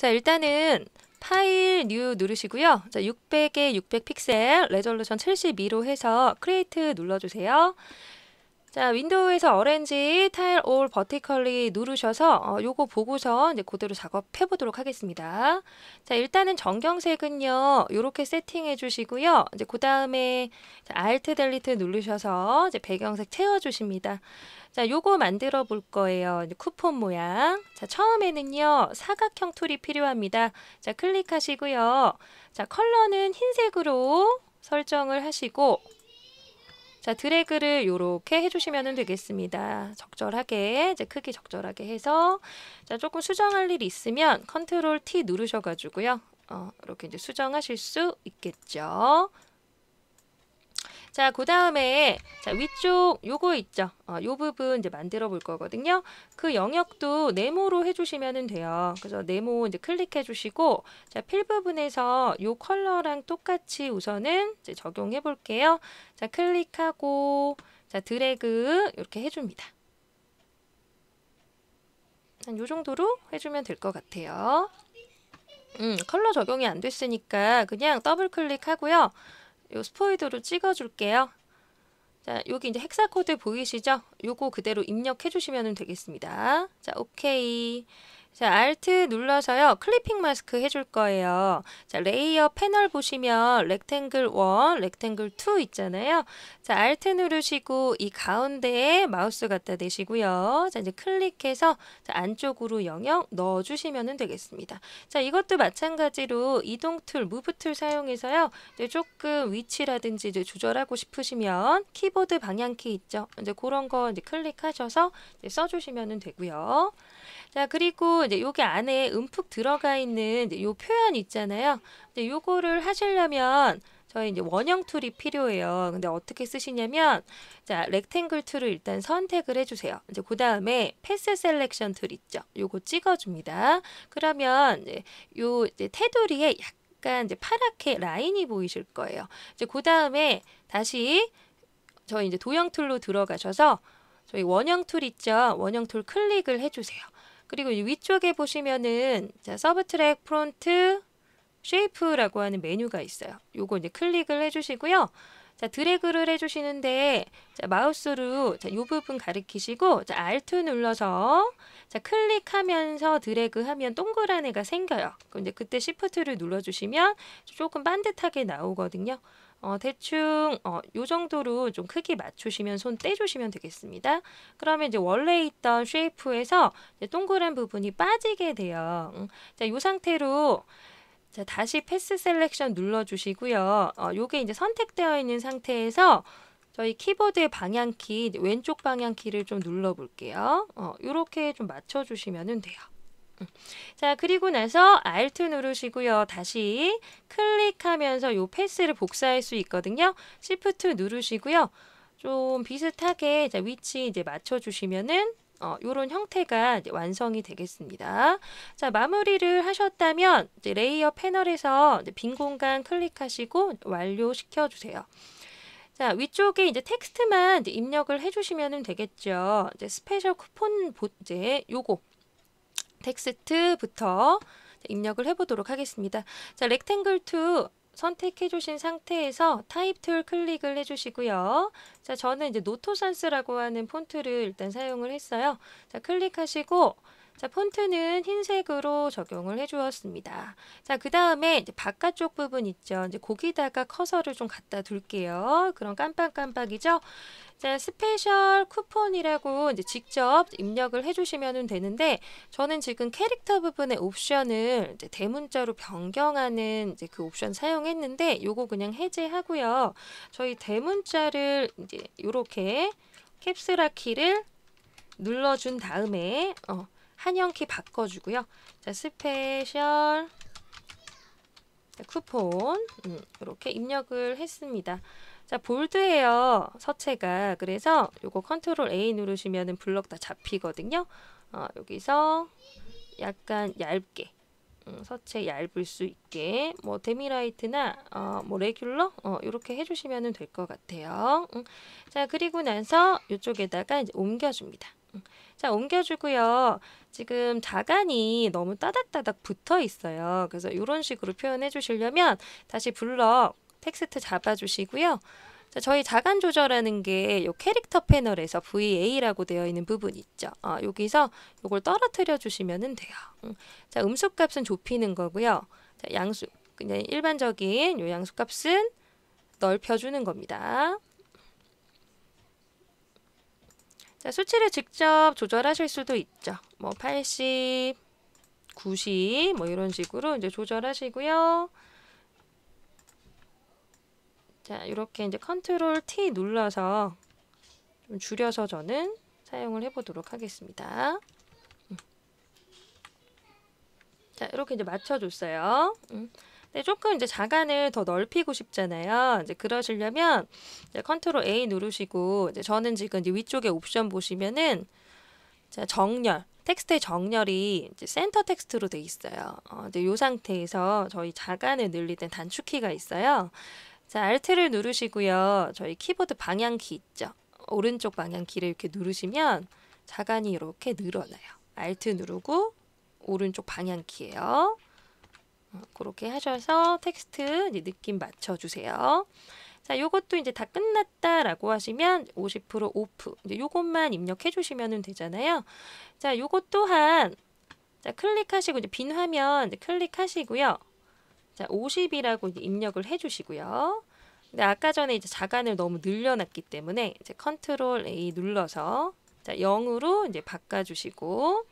자, 일단은 파일 뉴 누르시고요. 자, 600에 600 픽셀 레졸루션 72로 해서 크리에이트 눌러주세요. 자, 윈도우에서 오렌지 타일 올 버티컬리 누르셔서 요거 보고서 이제 그대로 작업해 보도록 하겠습니다. 자, 일단은 전경색은요, 요렇게 세팅해 주시고요. 이제 그 다음에 Alt 델리트 누르셔서 이제 배경색 채워 주십니다. 자, 요거 만들어 볼 거예요. 이제 쿠폰 모양. 자, 처음에는요, 사각형 툴이 필요합니다. 자, 클릭하시고요. 자, 컬러는 흰색으로 설정을 하시고, 자, 드래그를 이렇게 해주시면 되겠습니다. 적절하게, 이제 크기 적절하게 해서, 자, 조금 수정할 일이 있으면 컨트롤 T 누르셔가지고요. 이렇게 이제 수정하실 수 있겠죠. 자, 그 다음에 자, 위쪽 요거 있죠. 요 부분 이제 만들어 볼 거거든요. 그 영역도 네모로 해주시면 돼요. 그래서 네모 이제 클릭해 주시고, 자, 필 부분에서 요 컬러랑 똑같이 우선은 이제 적용해 볼게요. 자, 클릭하고, 자, 드래그 이렇게 해줍니다. 한 요 정도로 해주면 될 것 같아요. 컬러 적용이 안 됐으니까 그냥 더블 클릭하고요. 요 스포이드로 찍어줄게요. 자, 여기 이제 헥사 코드 보이시죠? 요거 그대로 입력해 주시면 되겠습니다. 자, 오케이. 자, Alt 눌러서요. 클리핑 마스크 해줄 거예요. 자, 레이어 패널 보시면 렉탱글 1, 렉탱글 2 있잖아요. 자, Alt 누르시고 이 가운데에 마우스 갖다 대시고요. 자, 이제 클릭해서 자, 안쪽으로 영역 넣어주시면 되겠습니다. 자, 이것도 마찬가지로 이동 툴, 무브 툴 사용해서요. 이제 조금 위치라든지 이제 조절하고 싶으시면 키보드 방향키 있죠. 이제 그런 거 이제 클릭하셔서 이제 써주시면 되고요. 자, 그리고 이제 여기 안에 움푹 들어가 있는 이제 요 표현 있잖아요. 이제 요거를 하시려면 저희 이제 원형 툴이 필요해요. 근데 어떻게 쓰시냐면, 자, 렉탱글 툴을 일단 선택을 해주세요. 이제 그 다음에 패스 셀렉션 툴 있죠. 요거 찍어줍니다. 그러면 이제 요 이제 테두리에 약간 이제 파랗게 라인이 보이실 거예요. 이제 그 다음에 다시 저희 이제 도형 툴로 들어가셔서 저희 원형 툴 있죠. 원형 툴 클릭을 해주세요. 그리고 위쪽에 보시면은 자, 서브트랙 프론트 쉐이프라고 하는 메뉴가 있어요. 요거 이제 클릭을 해주시고요. 자, 드래그를 해주시는데 자, 마우스로 자, 요 부분 가리키시고 자, Alt 눌러서 자, 클릭하면서 드래그하면 동그란 애가 생겨요. 근데 그때 Shift를 눌러주시면 조금 반듯하게 나오거든요. 대충 요 정도로 좀 크기 맞추시면 손 떼주시면 되겠습니다. 그러면 이제 원래 있던 쉐이프에서 이제 동그란 부분이 빠지게 돼요. 자, 요 상태로 자, 다시 패스 셀렉션 눌러주시고요. 요게 이제 선택되어 있는 상태에서 저희 키보드의 방향키, 왼쪽 방향키를 좀 눌러볼게요. 요렇게 좀 맞춰주시면 돼요. 자, 그리고 나서 Alt 누르시고요. 다시 클릭하면서 요 패스를 복사할 수 있거든요. Shift 누르시고요. 좀 비슷하게 자, 위치 이제 맞춰주시면은 요런 형태가 이제 완성이 되겠습니다. 자, 마무리를 하셨다면 이제 레이어 패널에서 이제 빈 공간 클릭하시고 완료시켜 주세요. 자, 위쪽에 이제 텍스트만 이제 입력을 해주시면 되겠죠. 이제 스페셜 쿠폰 이제 요거 텍스트부터 입력을 해보도록 하겠습니다. 자, 렉탱글 2 선택해 주신 상태에서 타입 툴 클릭을 해주시고요. 자, 저는 이제 노토산스라고 하는 폰트를 일단 사용을 했어요. 자, 클릭하시고 자, 폰트는 흰색으로 적용을 해주었습니다. 자, 그 다음에 이제 바깥쪽 부분 있죠. 이제 거기다가 커서를 좀 갖다 둘게요. 그런 깜빡깜빡이죠. 자, 스페셜 쿠폰이라고 이제 직접 입력을 해주시면 되는데, 저는 지금 캐릭터 부분의 옵션을 이제 대문자로 변경하는 이제 그 옵션 사용했는데, 요거 그냥 해제하고요. 저희 대문자를 이제 요렇게 캡슐화 키를 눌러준 다음에, 한영키 바꿔주고요. 자, 스페셜 쿠폰 이렇게 입력을 했습니다. 자, 볼드예요. 서체가. 그래서 요거 컨트롤 A 누르시면은 블럭 다 잡히거든요. 여기서 약간 얇게 서체 얇을 수 있게 뭐 데미라이트나 뭐 레귤러 이렇게 해주시면 될 것 같아요. 자, 그리고 나서 이쪽에다가 이제 옮겨줍니다. 자, 옮겨주고요. 지금 자간이 너무 따닥따닥 붙어 있어요. 그래서 이런 식으로 표현해 주시려면 다시 블럭 텍스트 잡아주시고요. 자, 저희 자간 조절하는 게 요 캐릭터 패널에서 VA라고 되어 있는 부분 있죠. 여기서 요걸 떨어뜨려 주시면 돼요. 자, 음수값은 좁히는 거고요. 자, 그냥 일반적인 요 양수값은 넓혀주는 겁니다. 자, 수치를 직접 조절하실 수도 있죠. 뭐 80, 90, 뭐 이런 식으로 이제 조절하시고요. 자, 이렇게 이제 컨트롤 T 눌러서 좀 줄여서 저는 사용을 해보도록 하겠습니다. 자, 이렇게 이제 맞춰줬어요. 근데 조금 이제 자간을 더 넓히고 싶잖아요. 이제 그러시려면 이제 컨트롤 A 누르시고 이제 저는 지금 이제 위쪽에 옵션 보시면은 자, 정렬, 텍스트의 정렬이 이제 센터 텍스트로 돼 있어요. 이제 이 상태에서 저희 자간을 늘릴 땐 단축키가 있어요. 자, Alt를 누르시고요. 저희 키보드 방향키 있죠. 오른쪽 방향키를 이렇게 누르시면 자간이 이렇게 늘어나요. Alt 누르고 오른쪽 방향키예요. 그렇게 하셔서 텍스트 이제 느낌 맞춰주세요. 자, 요것도 이제 다 끝났다라고 하시면 50% 오프. 이제 요것만 입력해 주시면 되잖아요. 자, 요것 또한 자, 클릭하시고 이제 빈 화면 이제 클릭하시고요. 자, 50이라고 이제 입력을 해 주시고요. 근데 아까 전에 이제 자간을 너무 늘려놨기 때문에 이제 컨트롤 A 눌러서 자, 0으로 이제 바꿔주시고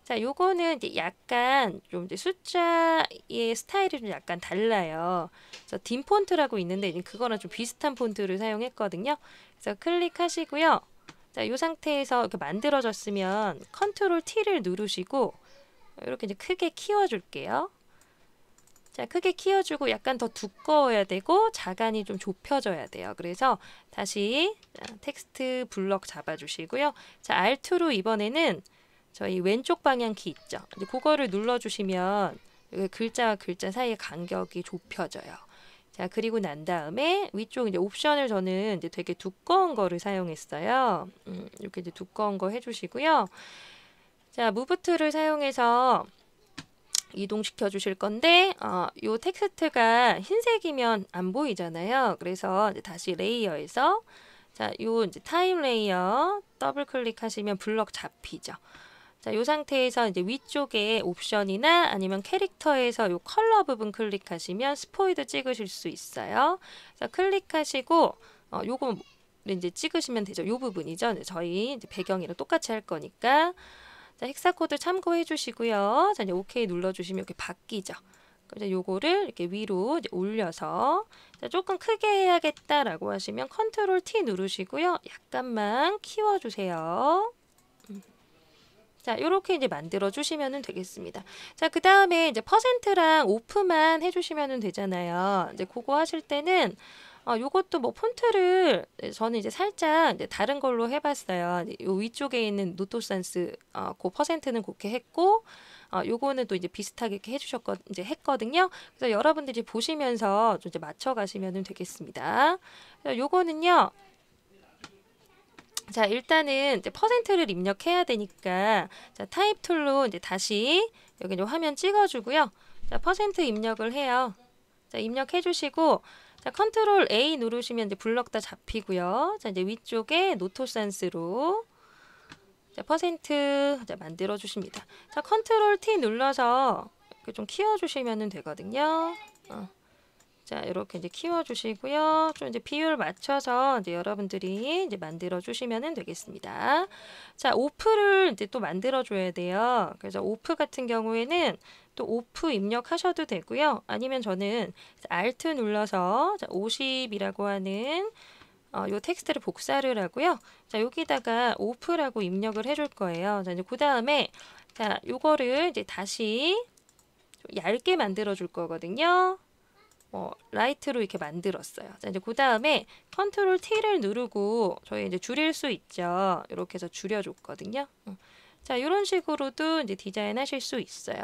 자, 요거는 이제 약간 좀 이제 숫자의 스타일이 좀 약간 달라요. 그래서 dim 폰트라고 있는데 이제 그거랑 좀 비슷한 폰트를 사용했거든요. 그래서 클릭하시고요. 자, 요 상태에서 이렇게 만들어졌으면 컨트롤 T를 누르시고 이렇게 이제 크게 키워줄게요. 자, 크게 키워주고 약간 더 두꺼워야 되고 자간이 좀 좁혀져야 돼요. 그래서 다시 텍스트 블럭 잡아주시고요. 자, Alt로 이번에는 저희 왼쪽 방향 키 있죠. 이제 그거를 눌러주시면 글자와 글자 사이의 간격이 좁혀져요. 자, 그리고 난 다음에 위쪽 이제 옵션을 저는 이제 되게 두꺼운 거를 사용했어요. 이렇게 이제 두꺼운 거 해주시고요. 자, 무브 툴을 사용해서 이동시켜 주실 건데, 요 텍스트가 흰색이면 안 보이잖아요. 그래서 이제 다시 레이어에서 자, 요 이제 타임 레이어 더블 클릭하시면 블럭 잡히죠. 자, 요 상태에서 이제 위쪽에 옵션이나 아니면 캐릭터에서 요 컬러 부분 클릭하시면 스포이드 찍으실 수 있어요. 자, 클릭하시고 요거 이제 찍으시면 되죠. 요 부분이죠. 저희 이제 배경이랑 똑같이 할 거니까. 자, 헥사 코드 참고해 주시고요. 자, 이제 오케이 눌러 주시면 이렇게 바뀌죠. 그래서 요거를 이렇게 위로 이제 올려서 자, 조금 크게 해야겠다라고 하시면 컨트롤 T 누르시고요. 약간만 키워 주세요. 자, 요렇게 이제 만들어 주시면 되겠습니다. 자, 그 다음에 이제 퍼센트랑 오프만 해주시면 되잖아요. 이제 그거 하실 때는 요것도 뭐 폰트를 저는 이제 살짝 이제 다른 걸로 해봤어요. 요 위쪽에 있는 노토산스 그 퍼센트는 그렇게 했고 요거는 또 이제 비슷하게 이렇게 이제 했거든요. 그래서 여러분들이 보시면서 좀 이제 맞춰 가시면 되겠습니다. 요거는요. 자, 일단은 이제 퍼센트를 입력해야 되니까 자, 타입 툴로 이제 다시 여기 이제 화면 찍어주고요. 자, 퍼센트 입력을 해요. 자, 입력해 주시고 자, 컨트롤 A 누르시면 이제 블럭 다 잡히고요. 자, 이제 위쪽에 노토산스로 자, 퍼센트 자, 만들어 주십니다. 자, 컨트롤 T 눌러서 이렇게 좀 키워 주시면 되거든요. 자, 이렇게 이제 키워주시고요. 좀 이제 비율 맞춰서 이제 여러분들이 이제 만들어 주시면 되겠습니다. 자, 오프를 이제 또 만들어 줘야 돼요. 그래서 오프 같은 경우에는 또 오프 입력하셔도 되고요. 아니면 저는 Alt 눌러서 50이라고 하는 요 텍스트를 복사를 하고요. 자, 여기다가 오프라고 입력을 해줄 거예요. 자, 이제 그 다음에 자, 요거를 이제 다시 얇게 만들어 줄 거거든요. 라이트로 이렇게 만들었어요. 자, 이제 그 다음에 컨트롤 T를 누르고 저희 이제 줄일 수 있죠. 이렇게 해서 줄여줬거든요. 자, 이런 식으로도 이제 디자인 하실 수 있어요.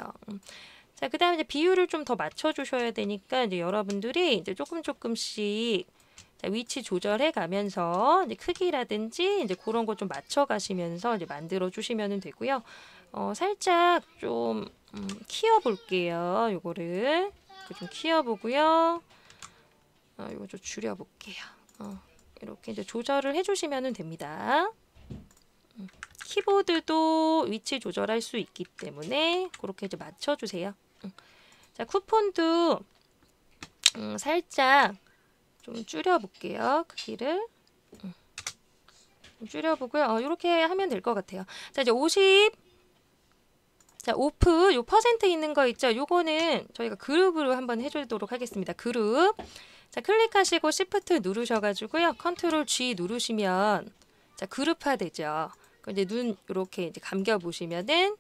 자, 그 다음에 이제 비율을 좀 더 맞춰주셔야 되니까 이제 여러분들이 이제 조금씩 자, 위치 조절해 가면서 이제 크기라든지 이제 그런 거 좀 맞춰 가시면서 이제 만들어 주시면 되고요. 살짝 좀 키워 볼게요. 요거를 좀 키워 보고요. 요거 좀 줄여 볼게요. 이렇게 이제 조절을 해 주시면 됩니다. 키보드도 위치 조절할 수 있기 때문에 그렇게 이제 맞춰 주세요. 자, 쿠폰도 살짝 좀 줄여 볼게요. 크기를 좀 줄여 보고요. 이렇게 하면 될 것 같아요. 자, 이제 50 자, 오프 요 퍼센트 있는 거 있죠? 요거는 저희가 그룹으로 한번 해주도록 하겠습니다. 그룹. 자, 클릭하시고 시프트 누르셔가지고요. 컨트롤 G 누르시면 자, 그룹화 되죠. 이제 눈 이렇게 이제 감겨 보시면은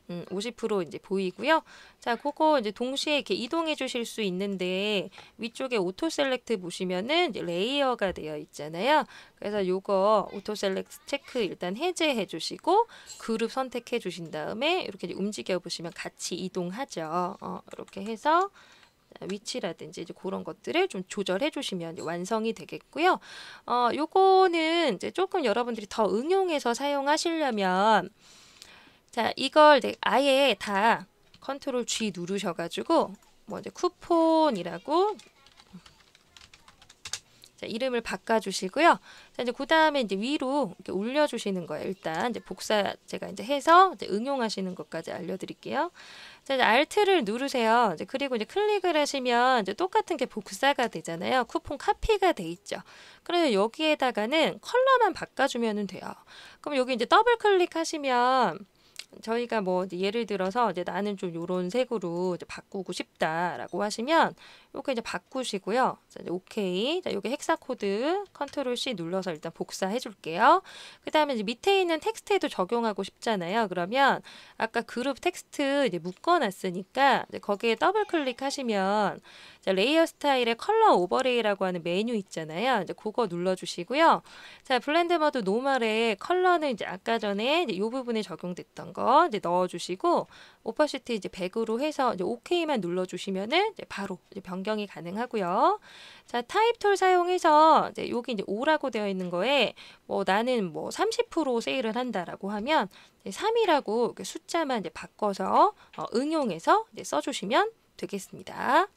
50% 이제 보이고요. 자, 그거 이제 동시에 이렇게 이동해 주실 수 있는데 위쪽에 오토 셀렉트 보시면은 이제 레이어가 되어 있잖아요. 그래서 요거 오토 셀렉트 체크 일단 해제해 주시고 그룹 선택해 주신 다음에 이렇게 이제 움직여 보시면 같이 이동하죠. 이렇게 해서 위치라든지 이제 그런 것들을 좀 조절해 주시면 이제 완성이 되겠고요. 요거는 이제 조금 여러분들이 더 응용해서 사용하시려면 자, 이걸 이제 아예 다 컨트롤 G 누르셔가지고 뭐 이제 쿠폰이라고 자, 이름을 바꿔주시고요. 자, 이제 그 다음에 이제 위로 이렇게 올려주시는 거예요. 일단 이제 복사 제가 이제 해서 이제 응용하시는 것까지 알려드릴게요. 자, 이제 Alt를 누르세요. 이제 그리고 이제 클릭을 하시면 이제 똑같은 게 복사가 되잖아요. 쿠폰 카피가 돼 있죠. 그래서 여기에다가는 컬러만 바꿔주면 돼요. 그럼 여기 이제 더블 클릭하시면 저희가 뭐 예를 들어서 이제 나는 좀 요런 색으로 이제 바꾸고 싶다라고 하시면 이렇게 이제 바꾸시고요. 자, 이제 오케이. 자, 여기 헥사 코드 컨트롤 C 눌러서 일단 복사해 줄게요. 그다음에 이제 밑에 있는 텍스트에도 적용하고 싶잖아요. 그러면 아까 그룹 텍스트 이제 묶어 놨으니까 이제 거기에 더블 클릭하시면 자, 레이어 스타일의 컬러 오버레이라고 하는 메뉴 있잖아요. 이제 그거 눌러 주시고요. 자, 블렌드 모드 노멀에 컬러는 이제 아까 전에 이제 요 부분에 적용됐던 거 이제 넣어 주시고 오퍼시티 이제 100으로 해서 이제 OK만 눌러 주시면은 이제 바로 이제 변경이 가능하고요. 자, 타입 툴 사용해서 이제 여기 이제 5라고 되어 있는 거에 뭐 나는 뭐 30% 세일을 한다라고 하면 3이라고 숫자만 이제 바꿔서 응용해서 이제 써 주시면 되겠습니다.